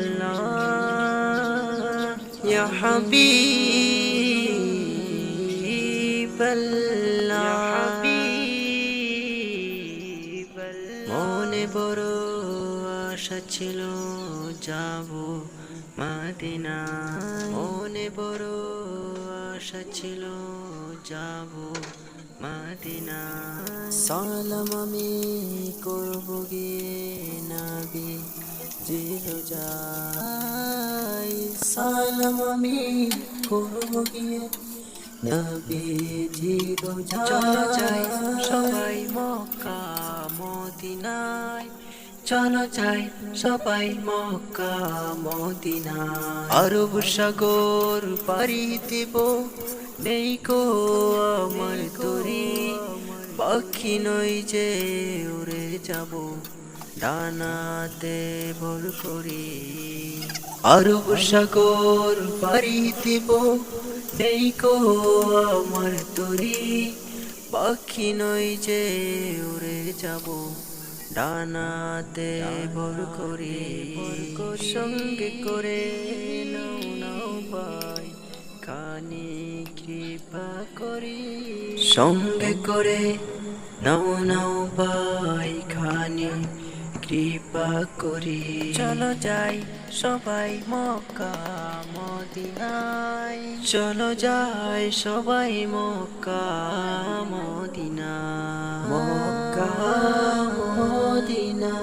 الله يا حبيب الله মনে বড় আশা ছিল যাব মদিনা মনে বড় আশা ছিল যাব মদিনা সালাম আমি করব গিয়ে নবী জিরোজাই সালাম আমি করব গিয়ে নবী জিরোজাই চলো যাই সবাই মক্কা মদিনায় চলো যাই সবাই মক্কা মদিনায় আরব সাগর পাড়ি দেব নেই কো আমার তরি পাখি নই যে উড়ে যাব ডানাতে ভর করি আরব সাগর পাড়ি দেব নেই কো আমার তরি পাখি নই যে উড়ে যাব ডানাতে ভর করি সঙ্গে করে নাও নাও ভাই খানি কৃপা করি সঙ্গে করে নাও নাও ভাই খানি কৃপা করি চলো যাই সবাই মক্কা মদিনায় চলো যাই সবাই মক্কা মদিনা মক্কা মদিনা